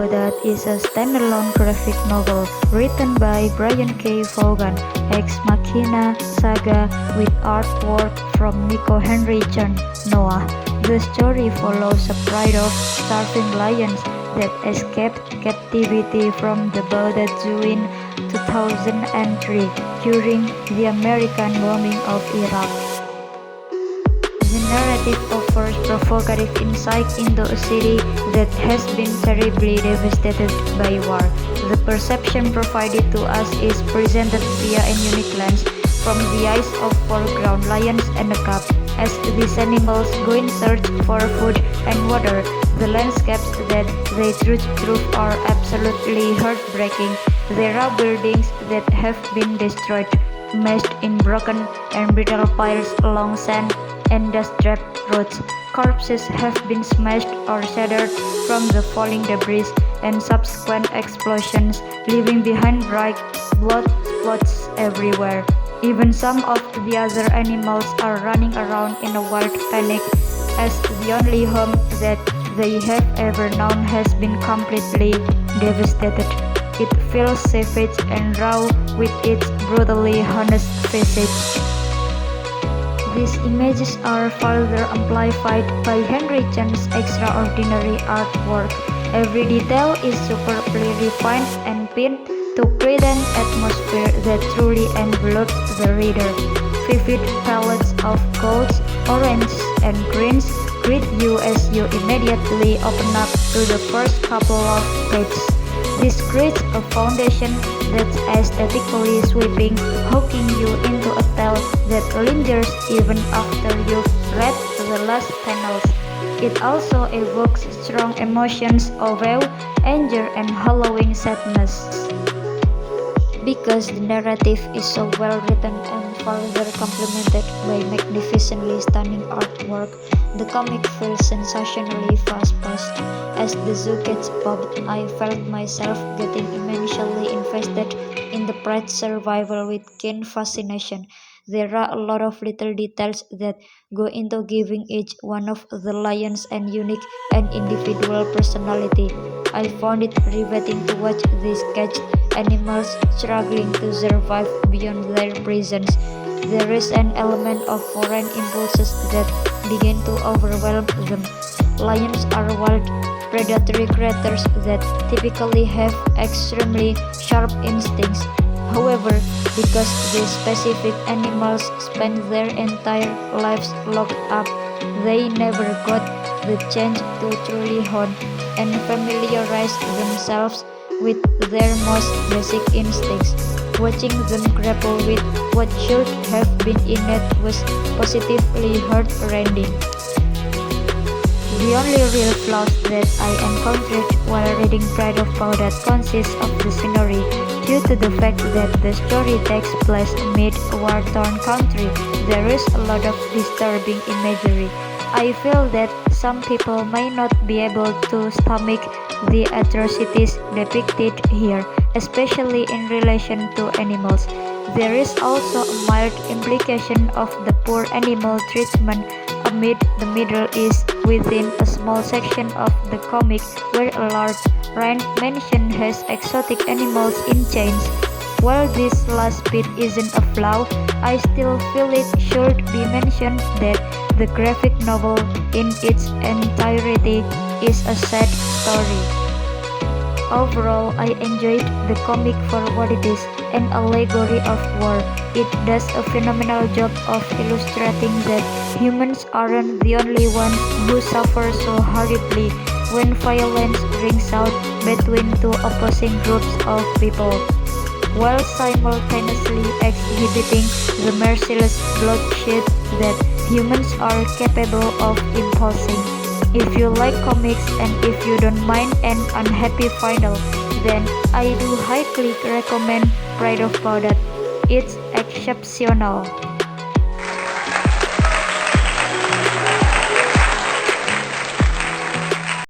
Powder is a standalone graphic novel written by Brian K. Vaughan, Ex Machina Saga with artwork from Nico Henry John Noah. The story follows a pride of starving lions that escaped captivity from the Powder Zoo in 2003 during the American bombing of Iraq. The narrative offers provocative insight into a city that has been terribly devastated by war. The perception provided to us is presented via a unique lens from the eyes of foreground lions and a cub. As these animals go in search for food and water, the landscapes that they trudge through are absolutely heartbreaking. There are buildings that have been destroyed, meshed in broken and brittle piles along sand and dust-drenched roads. Corpses have been smashed or shattered from the falling debris and subsequent explosions, leaving behind bright blood spots everywhere. Even some of the other animals are running around in a wild panic, as the only home that they have ever known has been completely devastated. It feels savage and raw with its brutally honest visage. These images are further amplified by Henry Chan's extraordinary artwork. Every detail is superbly refined and pinned to create an atmosphere that truly envelopes the reader. Vivid palettes of golds, oranges, and greens greet you as you immediately open up to the first couple of pages. This creates a foundation that's aesthetically sweeping, hooking you into a tale that lingers even after you've read the last panels. It also evokes strong emotions of awe, anger, and hollowing sadness. Because the narrative is so well written and further complemented by magnificently stunning artwork, the comic feels sensationally fast-paced. As the zoo gets popped, I felt myself getting immensely invested in the pride's survival with keen fascination. There are a lot of little details that go into giving each one of the lions an unique and individual personality. I found it riveting to watch these caged animals struggling to survive beyond their prisons. There is an element of foreign impulses that begin to overwhelm them. Lions are wild, predatory creatures that typically have extremely sharp instincts. However, because these specific animals spend their entire lives locked up, they never got the chance to truly hone and familiarize themselves with their most basic instincts. Watching them grapple with what should have been innate was positively heart-rending. The only real flaws that I encountered while reading Pride of Powder consists of the scenery, due to the fact that the story takes place amid a war-torn country. There is a lot of disturbing imagery. I feel that some people may not be able to stomach the atrocities depicted here, especially in relation to animals. There is also a mild implication of the poor animal treatment amid the Middle East within a small section of the comic where a large Rhine mansion has exotic animals in chains. While this last bit isn't a flaw, I still feel it should be mentioned that the graphic novel in its entirety is a sad story. Overall, I enjoyed the comic for what it is, an allegory of war. It does a phenomenal job of illustrating that humans aren't the only ones who suffer so horribly when violence rings out between two opposing groups of people, while simultaneously exhibiting the merciless bloodshed that humans are capable of imposing. If you like comics and if you don't mind an unhappy final, then I do highly recommend Pride of Powder. It's exceptional.